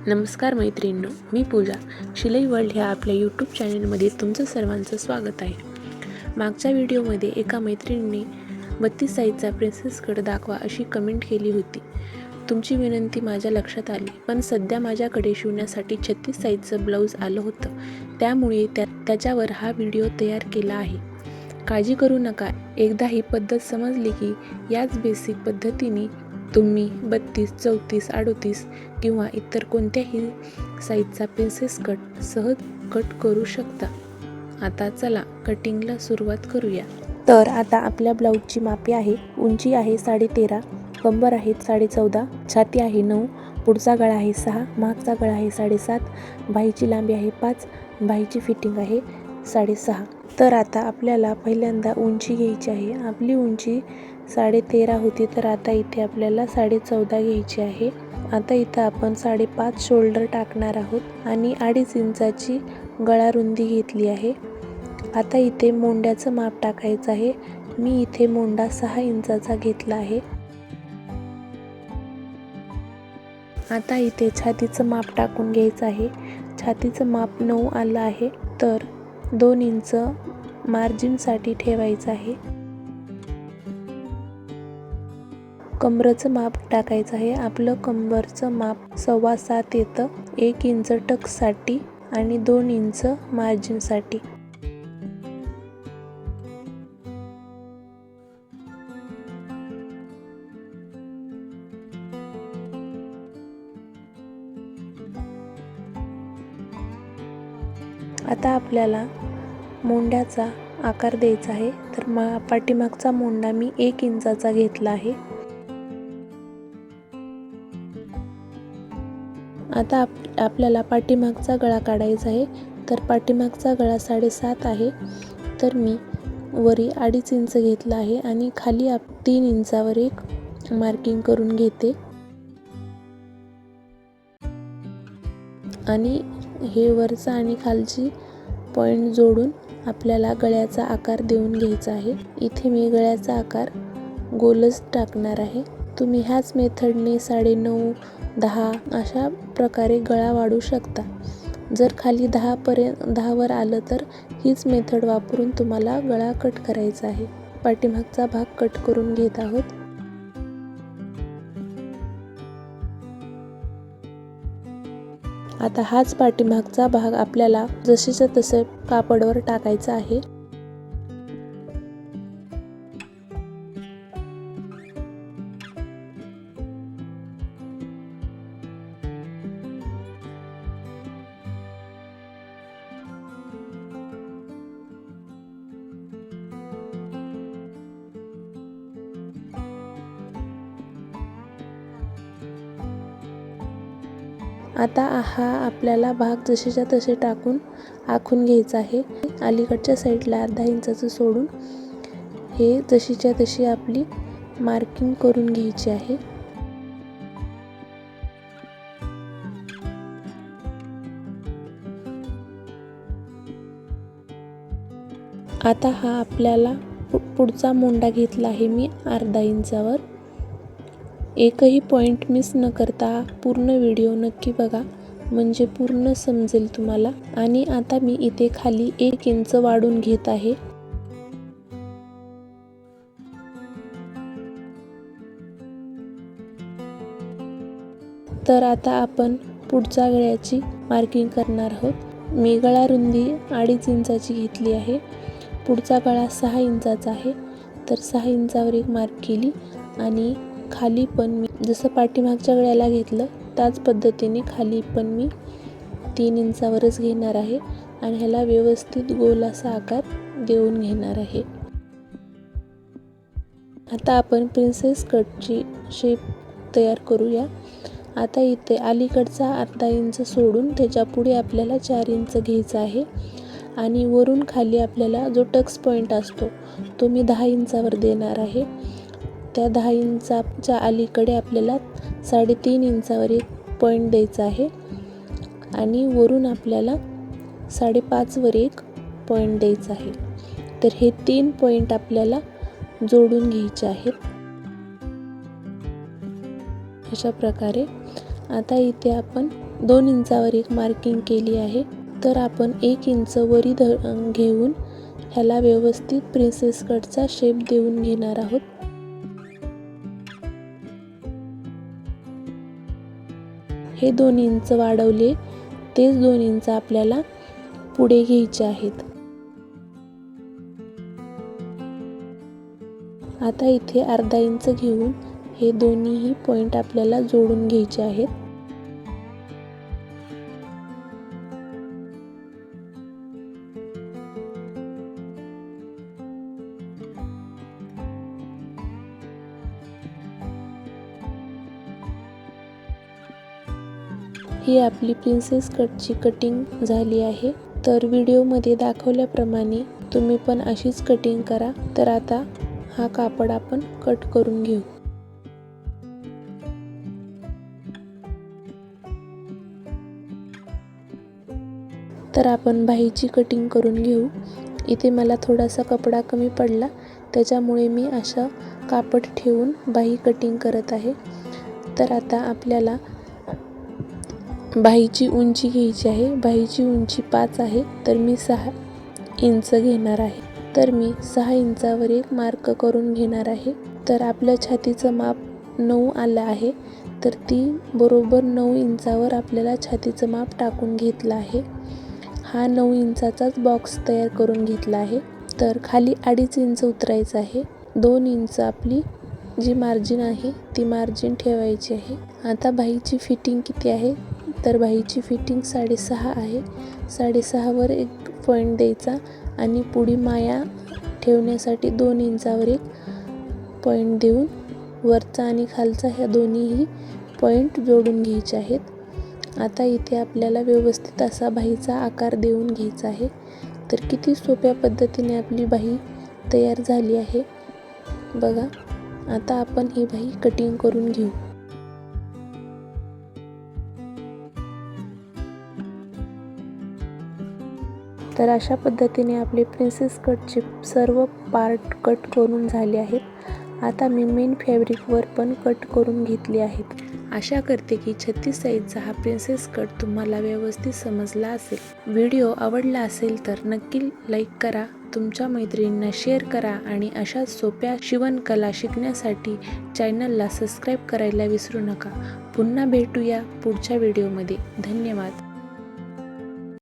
नमस्कार मैत्रिणींनो, मी पूजा. शिलाई वर्ल्ड ह्या आपल्या यूट्यूब चॅनलमध्ये तुमचं सर्वांचं स्वागत आहे. मागच्या व्हिडिओमध्ये एका मैत्रिणीने 32 साईजचा प्रिन्सेस कट दाखवा अशी कमेंट केली होती. तुमची विनंती माझ्या लक्षात आली, पण सध्या माझ्याकडे शिवण्यासाठी 36 साईजचं ब्लाऊज आलं होतं, त्यामुळे त्याच्यावर हा व्हिडिओ तयार केला आहे. काळजी करू नका, एकदा ही पद्धत समजली की याच बेसिक पद्धतीने तुम्ही 32, 34, 38 किंवा इतर कोणत्याही साईजचा प्रिन्सेस कट सहज कट करू शकता. आता चला कटिंगला सुरुवात करूया. तर आता आपल्या ब्लाऊजची मापे आहे. उंची आहे 13.5, कंबर आहे 14.5, छाती आहे 9, पुढचा गळा आहे 6, मागचा गळा आहे 7.5, बाहीची लांबी आहे 5, बाहीची फिटिंग आहे 6.5. तर आता आपल्याला पहिल्यांदा उंची घ्यायची आहे. आपली उंची 13.5 होती, तर आता इथे आपल्याला 14.5 घ्यायची आहे. आता इथं आपण 5.5 शोल्डर टाकणार आहोत आणि 2.5 इंचाची गळा रुंदी घेतली आहे. आता इथे मोंड्याचं माप टाकायचं आहे. मी इथे मोंडा 6 इंचाचा घेतला आहे. आता इथे छातीचं माप टाकून घ्यायचं आहे. छातीचं माप 9 आलं आहे, तर 2 इंच मार्जिनसाठी ठेवायचं आहे. कंबरचं माप टाकायचं आहे. आपलं कंबरचं माप 6.25 येतं. 1 इंच टक्ससाठी आणि 2 इंच मार्जिनसाठी. आता आपल्याला मोंड्याचा आकार द्यायचा आहे, तर पाठीमागचा मोंडा मी 1 इंचाचा घेतला आहे. आता आपल्याला पाठीमागचा गळा काढायचा आहे, तर पाठीमागचा गळा 7.5 आहे, तर मी वरी 2.5 इंच घेतला आहे आणि खाली 3 इंचावर एक मार्किंग करून घेते आणि हे वरचा आणि खालची पॉईंट जोडून आपल्याला गळ्याचा आकार देऊन घ्यायचा आहे. इथे मी गळ्याचा आकार गोलच टाकणार आहे. तुम्ही ह्याच मेथडने 9.5, 10 अशा प्रकारे गळा वाढवू शकता. जर खाली 10 वर आलं तर हीच मेथड वापरून तुम्हाला गळा कट करायचा आहे. पाठीमागचा भाग कट करून घेत आहोत. आता हाच पाठीमागचा भाग आपल्याला जसेच्या तसे कापडवर टाकायचा आहे. आता हा आपल्याला भाग जसेच्या तसे टाकून आखून घ्यायचा आहे. अलीकडच्या साईडला अर्धा इंचाचं सोडून हे जशीच्या तशी आपली मार्किंग करून घ्यायची आहे. आता हा आपल्याला पुढचा मोंडा घेतला आहे मी अर्धा इंचावर. एकही पॉईंट मिस न करता पूर्ण व्हिडिओ नक्की बघा, म्हणजे पूर्ण समजेल तुम्हाला. आणि आता मी इथे खाली 1 इंच वाढून घेत आहे. तर आता आपण पुढच्या गळ्याची मार्किंग करणार आहोत. मी गळा रुंदी 2.5 इंचाची घेतली आहे. पुढचा गळा 6 इंचाचा आहे, तर 6 इंचावर एक मार्क केली आणि खाली पण मी जसं पाठीमागच्या गळ्याला घेतलं त्याच पद्धतीने खाली पण मी 3 इंचावरच घेणार आहे आणि ह्याला व्यवस्थित गोल असा आकार देऊन घेणार आहे. आता आपण प्रिन्सेस कटची शेप तयार करूया. आता इथे अलीकडचा अर्धा इंच सोडून त्याच्या पुढे आपल्याला 4 इंच घ्यायचा आहे आणि वरून खाली आपल्याला जो टक्स पॉईंट असतो तो मी 10 इंचावर देणार आहे. त्या 10 इंचाच्या अलीकडे आपल्याला 3.5 इंचावर एक पॉईंट द्यायचा आहे आणि वरून आपल्याला 5.5 वर एक पॉईंट द्यायचा आहे. तर हे 3 पॉईंट आपल्याला जोडून घ्यायचे आहेत अशा प्रकारे. आता इथे आपण 2 इंचावर एक मार्किंग केली आहे. तर आपण 1 इंच वरी घेऊन ह्याला व्यवस्थित प्रिन्सेस कटचा शेप देऊन घेणार आहोत. हे 2 इंच वाढवले, तेच 2 इंच आपल्याला पुढे घ्यायचे आहेत. आता इथे अर्धा इंच घेऊन हे दोन्हीही पॉइंट आपल्याला जोडून घ्यायचे आहेत. ही आपली प्रिन्सेस कटची कटिंग झाली आहे. तर व्हिडिओमध्ये दाखवल्याप्रमाणे तुम्ही पण अशीच कटिंग करा. तर आता हा कापड आपण कट करून घेऊ. तर आपण बाहीची कटिंग करून घेऊ. इथे मला थोडासा कपडा कमी पडला, त्याच्यामुळे मी अशा कापड ठेवून बाही कटिंग करत आहे. तर आता आपल्याला बाहीची उंची घ्यायची आहे. बाहीची उंची 5 आहे, तर मी 6 इंच घेणार आहे. तर मी 6 इंचावर एक मार्क करून घेणार आहे. तर आपल्या छातीचं माप 9 आलं आहे, तर ती बरोबर 9 इंचावर आपल्याला छातीचं माप टाकून घेतलं आहे. हा 9 इंचाचाच बॉक्स तयार करून घेतला आहे. तर खाली 2.5 इंच उतरायचं आहे. 2 इंच आपली जी मार्जिन आहे ती मार्जिन ठेवायची आहे. आता बाहीची फिटिंग किती आहे, तर बाहीची फिटिंग 6.5 आहे. 6.5वर एक पॉईंट द्यायचा आणि पुढे माया ठेवण्यासाठी 2 इंचावर एक पॉईंट देऊन वरचा आणि खालचा ह्या दोन्हीही पॉईंट जोडून घ्यायचे आहेत. आता इथे आपल्याला व्यवस्थित असा बाहीचा आकार देऊन घ्यायचा आहे. तर किती सोप्या पद्धतीने आपली बाही तयार झाली आहे बघा. आता आपण ही बाही कटिंग करून घेऊ. तर अशा पद्धतीने आपले प्रिन्सेस कटचे सर्व पार्ट कट करून झाले आहेत. आता मी मेन फॅब्रिकवर पण कट करून घेतले आहेत. आशा करते की 36 साईजचा हा प्रिन्सेस कट तुम्हाला व्यवस्थित समजला असेल. व्हिडिओ आवडला असेल तर नक्की लाईक करा, तुमच्या मैत्रिणींना शेअर करा आणि अशाच सोप्या शिवणकला शिकण्यासाठी चॅनलला सबस्क्राईब करायला विसरू नका. पुन्हा भेटूया पुढच्या व्हिडिओमध्ये. धन्यवाद.